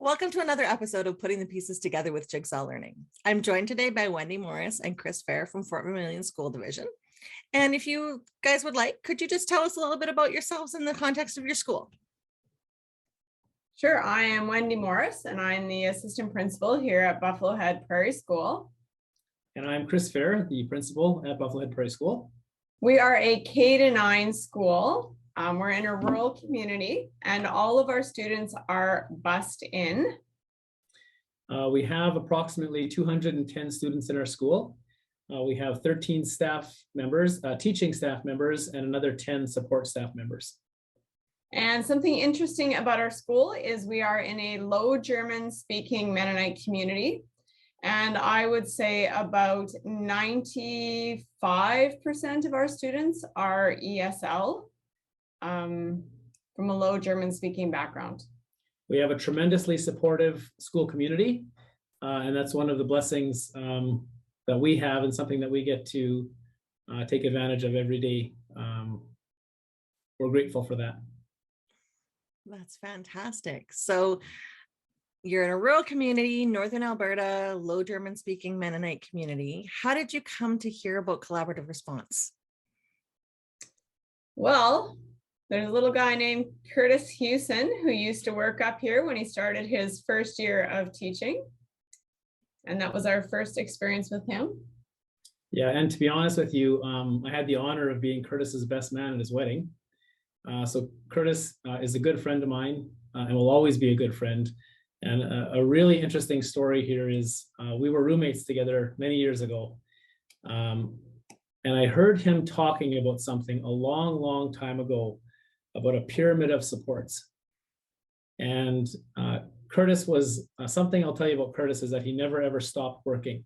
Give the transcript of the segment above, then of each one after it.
Welcome to another episode of Putting the Pieces Together with Jigsaw Learning. I'm joined today by Wendy Morris and Chris Fehr from Fort Vermilion School Division. And if you guys would like, could you just tell us a little bit about yourselves in the context of your school? Sure, I am Wendy Morris and I'm the assistant principal here at Buffalo Head Prairie School. And I'm Chris Fehr, the principal at Buffalo Head Prairie School. We are a K-9 school. We're in a rural community and all of our students are bused in. We have approximately 210 students in our school. We have 13 staff members, teaching staff members, and another 10 support staff members. And something interesting about our school is we are in a low German speaking Mennonite community. And I would say about 95% of our students are ESL. From a low German speaking background. We have a tremendously supportive school community, and that's one of the blessings that we have and something that we get to take advantage of every day. We're grateful for that. That's fantastic. So you're in a rural community, Northern Alberta, low German speaking Mennonite community. How did you come to hear about collaborative response? Well, there's a little guy named Curtis Hewson who used to work up here when he started his first year of teaching. And that was our first experience with him. Yeah, and to be honest with you, I had the honor of being Curtis's best man at his wedding. So Curtis is a good friend of mine and will always be a good friend. And a really interesting story here is we were roommates together many years ago. And I heard him talking about something a long, long time ago about a pyramid of supports. And Curtis was, something I'll tell you about Curtis is that he never ever stopped working.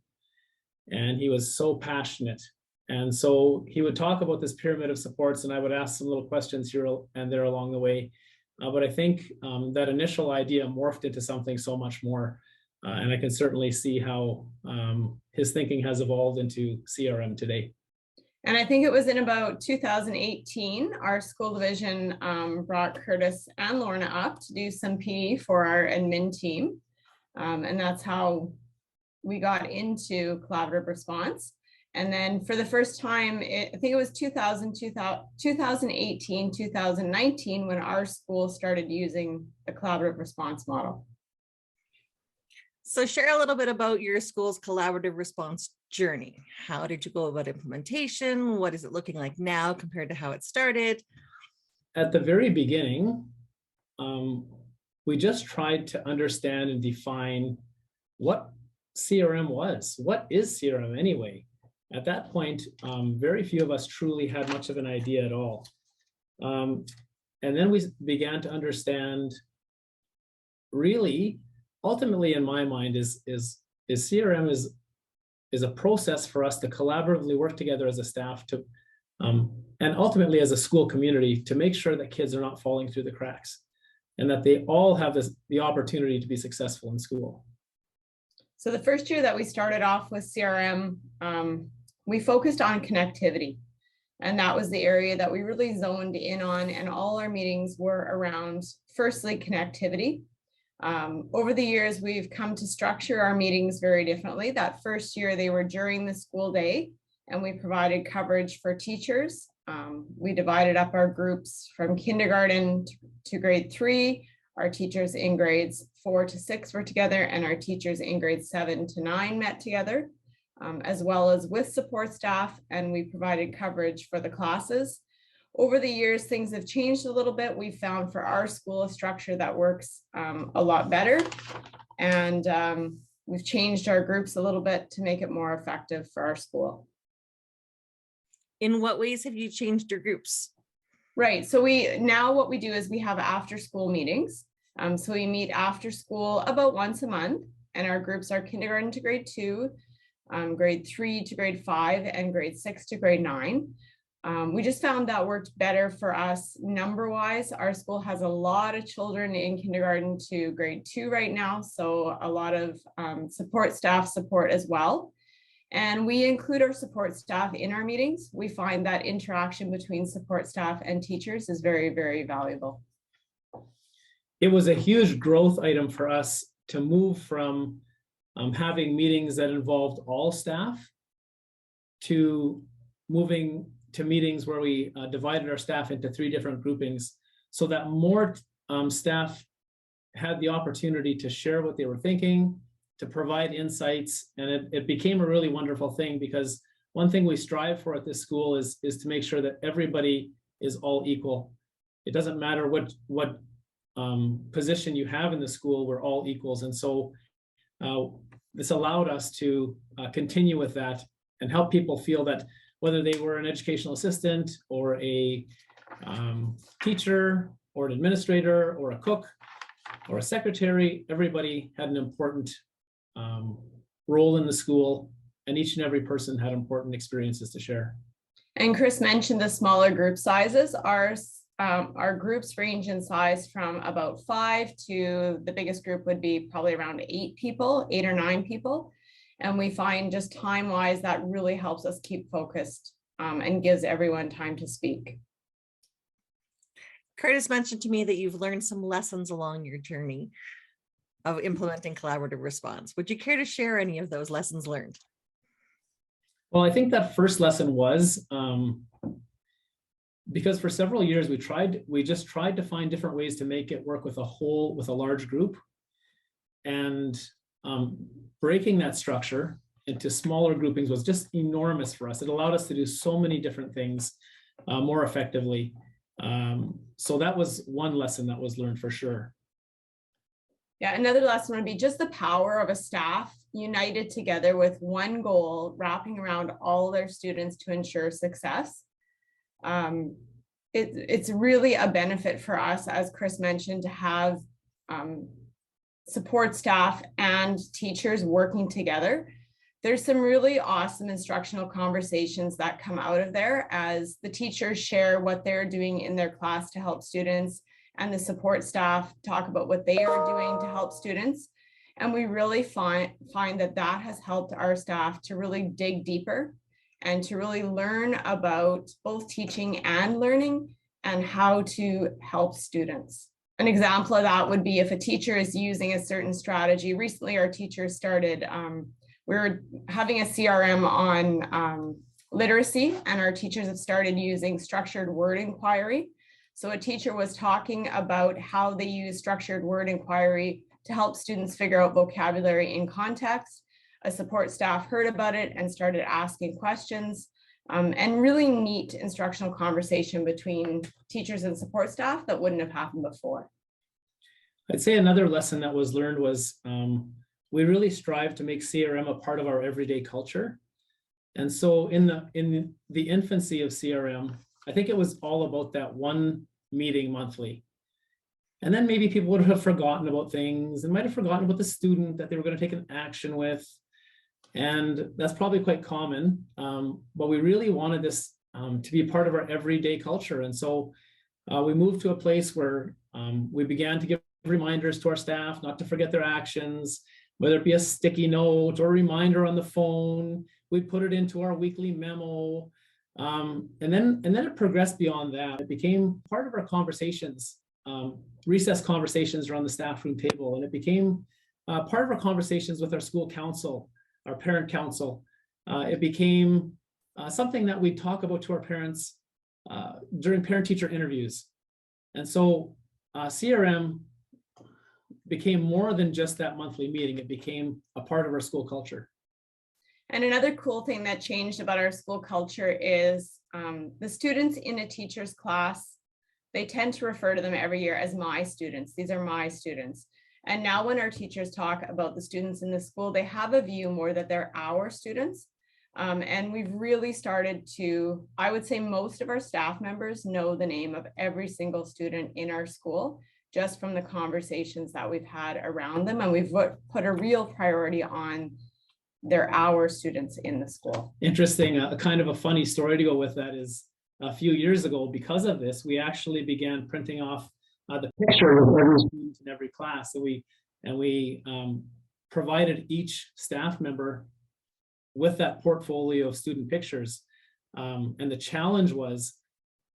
And he was so passionate. And so he would talk about this pyramid of supports and I would ask some little questions here and there along the way. But I think that initial idea morphed into something so much more. And I can certainly see how his thinking has evolved into CRM today. And I think it was in about 2018, our school division brought Curtis and Lorna up to do some PE for our admin team. And that's how we got into collaborative response. And then for the first time, I think it was 2018, 2019, when our school started using the collaborative response model. So share a little bit about your school's collaborative response journey. How did you go about implementation? What is it looking like now compared to how it started? At the very beginning, we just tried to understand and define what CRM was. What is CRM anyway? At that point, very few of us truly had much of an idea at all. And then we began to understand really, ultimately, in my mind, is CRM is a process for us to collaboratively work together as a staff to, and ultimately as a school community to make sure that kids are not falling through the cracks and that they all have the opportunity to be successful in school. So the first year that we started off with CRM, we focused on connectivity. And that was the area that we really zoned in on. And all our meetings were around, firstly, connectivity. Over the years, we've come to structure our meetings very differently. That first year, they were during the school day, and we provided coverage for teachers. We divided up our groups from kindergarten to grade 3. Our teachers in grades 4 to 6 were together, and our teachers in grades 7 to 9 met together, as well as with support staff, and we provided coverage for the classes. Over the years, things have changed a little bit. We found for our school a structure that works a lot better. And we've changed our groups a little bit to make it more effective for our school. In what ways have you changed your groups? Right, so now what we do is we have after school meetings. So we meet after school about once a month, and our groups are kindergarten to grade 2, grade 3 to grade 5, and grade 6 to grade 9. We just found that worked better for us number-wise. Our school has a lot of children in kindergarten to grade 2 right now, so a lot of support staff support as well. And we include our support staff in our meetings. We find that interaction between support staff and teachers is very, very valuable. it was a huge growth item for us to move from having meetings that involved all staff to moving to meetings where we divided our staff into 3 different groupings so that more staff had the opportunity to share what they were thinking, to provide insights. And it became a really wonderful thing, because one thing we strive for at this school is to make sure that everybody is all equal. It doesn't matter what position you have in the school, we're all equals. And so this allowed us to continue with that and help people feel that whether they were an educational assistant or a teacher or an administrator or a cook or a secretary, everybody had an important role in the school, and each and every person had important experiences to share. And Chris mentioned the smaller group sizes. Our groups range in size from about 5 to the biggest group would be probably around 8 people, 8 or 9 people. And we find just time-wise that really helps us keep focused and gives everyone time to speak. Curtis mentioned to me that you've learned some lessons along your journey of implementing collaborative response. Would you care to share any of those lessons learned? Well, I think that first lesson was because for several years we just tried to find different ways to make it work with a large group, and breaking that structure into smaller groupings was just enormous for us. It allowed us to do so many different things more effectively. So that was one lesson that was learned for sure. Yeah, another lesson would be just the power of a staff united together with one goal, wrapping around all their students to ensure success. It's really a benefit for us, as Chris mentioned, to have support staff and teachers working together. There's some really awesome instructional conversations that come out of there as the teachers share what they're doing in their class to help students, and the support staff talk about what they are doing to help students. And we really find that has helped our staff to really dig deeper and to really learn about both teaching and learning and how to help students. An example of that would be if a teacher is using a certain strategy. Recently, our teachers started, we were having a CRM on literacy, and our teachers have started using structured word inquiry. So a teacher was talking about how they use structured word inquiry to help students figure out vocabulary in context. A support staff heard about it and started asking questions, and really neat instructional conversation between teachers and support staff that wouldn't have happened before. I'd say another lesson that was learned was we really strive to make CRM a part of our everyday culture. And so in the infancy of CRM, I think it was all about that one meeting monthly. And then maybe people would have forgotten about things and might have forgotten about the student that they were going to take an action with. And that's probably quite common. But we really wanted this to be a part of our everyday culture. And so we moved to a place where we began to give reminders to our staff not to forget their actions, whether it be a sticky note or a reminder on the phone. We put it into our weekly memo. And then it progressed beyond that. It became part of our conversations, recess conversations around the staff room table. And it became part of our conversations with our school council, our parent council. It became something that we talk about to our parents during parent-teacher interviews. And so CRM became more than just that monthly meeting. It became a part of our school culture. And another cool thing that changed about our school culture is the students in a teacher's class, they tend to refer to them every year as my students. These are my students. And now when our teachers talk about the students in the school, they have a view more that they're our students. And we've really started to, I would say most of our staff members know the name of every single student in our school, just from the conversations that we've had around them. And we've put a real priority on they're our students in the school. Interesting, a kind of a funny story to go with that is a few years ago, because of this, we actually began printing off the picture of every student in every class. So we provided each staff member with that portfolio of student pictures. And the challenge was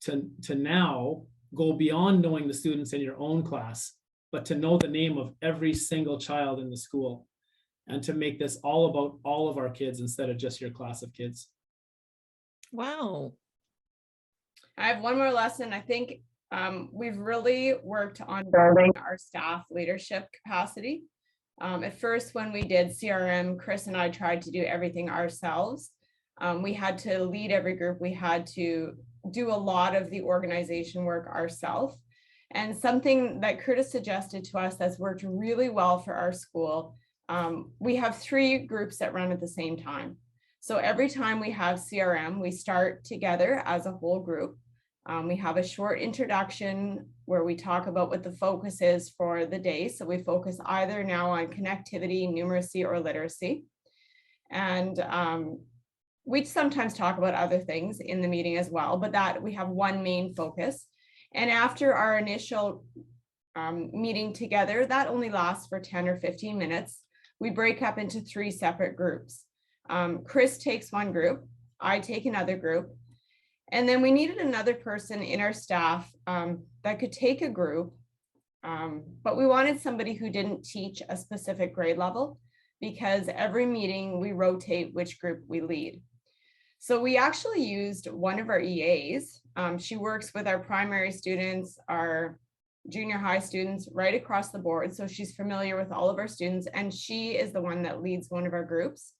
to now go beyond knowing the students in your own class but to know the name of every single child in the school and to make this all about all of our kids instead of just your class of kids. Wow. I have one more lesson. I think we've really worked on building our staff leadership capacity. At first, when we did CRM, Chris and I tried to do everything ourselves. We had to lead every group. We had to do a lot of the organization work ourselves. And something that Curtis suggested to us that's worked really well for our school, we have 3 groups that run at the same time. So every time we have CRM, we start together as a whole group. We have a short introduction where we talk about what the focus is for the day. So we focus either now on connectivity, numeracy, or literacy. And we sometimes talk about other things in the meeting as well, but that we have one main focus. And after our initial meeting together, that only lasts for 10 or 15 minutes. We break up into 3 separate groups. Chris takes one group, I take another group, and then we needed another person in our staff that could take a group, but we wanted somebody who didn't teach a specific grade level, because every meeting we rotate which group we lead. So we actually used one of our EAs. She works with our primary students, our junior high students, right across the board. So she's familiar with all of our students, and she is the one that leads one of our groups.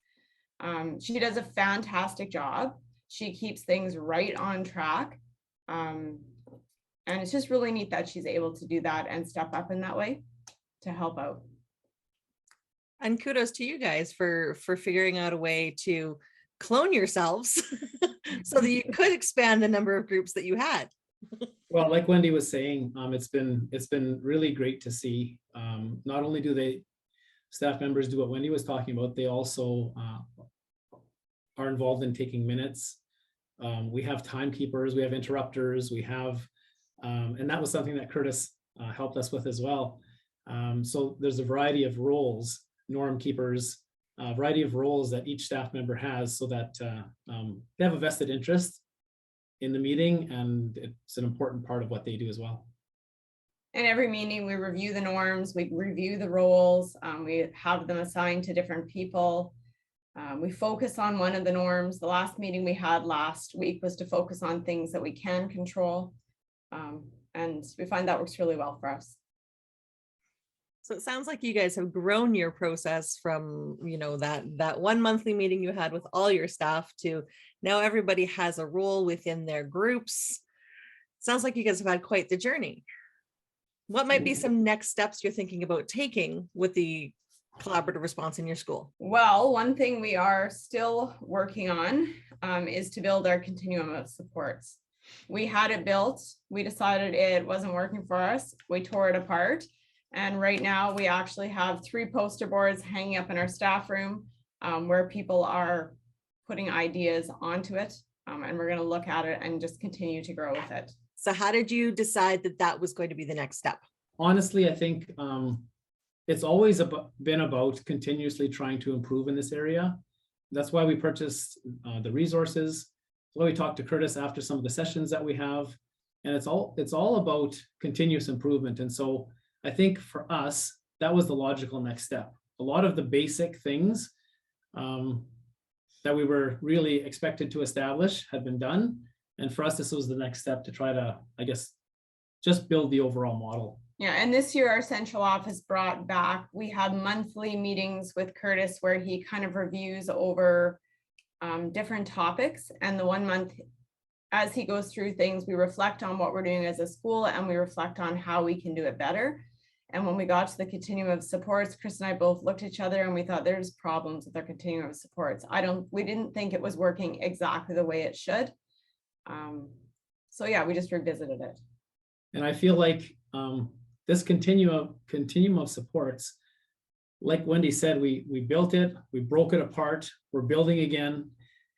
She does a fantastic job. She keeps things right on track. And it's just really neat that she's able to do that and step up in that way to help out. And kudos to you guys for figuring out a way to clone yourselves so that you could expand the number of groups that you had. Well, like Wendy was saying, it's been really great to see. Not only do staff members do what Wendy was talking about, they also are involved in taking minutes. We have timekeepers, we have interrupters, we have, and that was something that Curtis helped us with as well. So there's a variety of roles, norm keepers, a variety of roles that each staff member has, so that they have a vested interest in the meeting, and it's an important part of what they do as well. And every meeting we review the norms, we review the roles, we have them assigned to different people. We focus on one of the norms. The last meeting we had last week was to focus on things that we can control. And we find that works really well for us. So it sounds like you guys have grown your process from, that one monthly meeting you had with all your staff to now everybody has a role within their groups. Sounds like you guys have had quite the journey. What might be some next steps you're thinking about taking with the collaborative response in your school? Well, one thing we are still working on is to build our continuum of supports. We had it built, we decided it wasn't working for us, we tore it apart. And right now we actually have 3 poster boards hanging up in our staff room where people are putting ideas onto it. And we're going to look at it and just continue to grow with it. So how did you decide that that was going to be the next step? Honestly, I think it's always been about continuously trying to improve in this area. That's why we purchased the resources. That's why we talked to Curtis after some of the sessions that we have. And it's all about continuous improvement. And so I think for us, that was the logical next step. A lot of the basic things that we were really expected to establish had been done. And for us, this was the next step to try to, I guess, just build the overall model. Yeah, and this year our central office brought back, we have monthly meetings with Curtis where he kind of reviews over different topics. And the 1 month, as he goes through things, we reflect on what we're doing as a school and we reflect on how we can do it better. And when we got to the continuum of supports, Chris and I both looked at each other and we thought there's problems with our continuum of supports. We didn't think it was working exactly the way it should. So yeah, we just revisited it. And I feel like this continuum of supports, like Wendy said, we built it, we broke it apart, we're building again.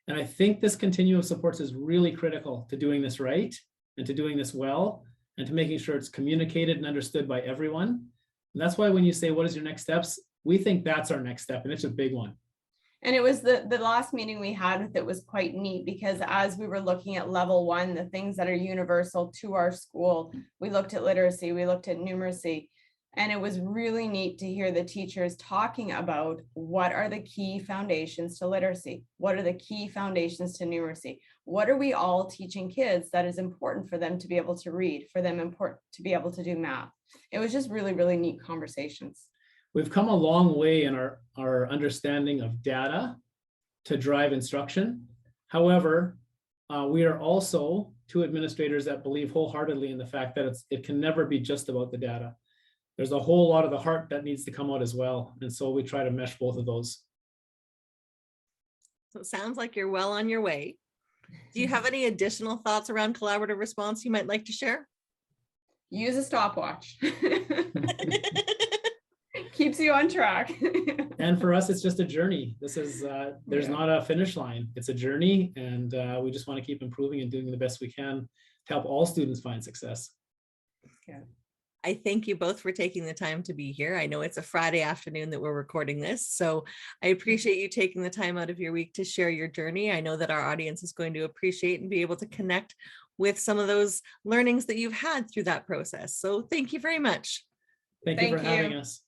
And I think this continuum of supports is really critical to doing this right and to doing this well and to making sure it's communicated and understood by everyone. And that's why when you say, what is your next steps? We think that's our next step, and it's a big one. And it was the last meeting we had with it was quite neat, because as we were looking at level 1, the things that are universal to our school, we looked at literacy, we looked at numeracy. And it was really neat to hear the teachers talking about what are the key foundations to literacy? What are the key foundations to numeracy? What are we all teaching kids that is important for them to be able to read, for them important to be able to do math? It was just really, really neat conversations. We've come a long way in our understanding of data to drive instruction. However, we are also two administrators that believe wholeheartedly in the fact that it can never be just about the data. There's a whole lot of the heart that needs to come out as well. And so we try to mesh both of those. So it sounds like you're well on your way. Do you have any additional thoughts around collaborative response you might like to share? Use a stopwatch. Keeps you on track. And for us, it's just a journey. This is, there's not a finish line. It's a journey, and we just want to keep improving and doing the best we can to help all students find success. Yeah. I thank you both for taking the time to be here. I know it's a Friday afternoon that we're recording this, so I appreciate you taking the time out of your week to share your journey. I know that our audience is going to appreciate and be able to connect with some of those learnings that you've had through that process. So thank you very much. Thank you for having us.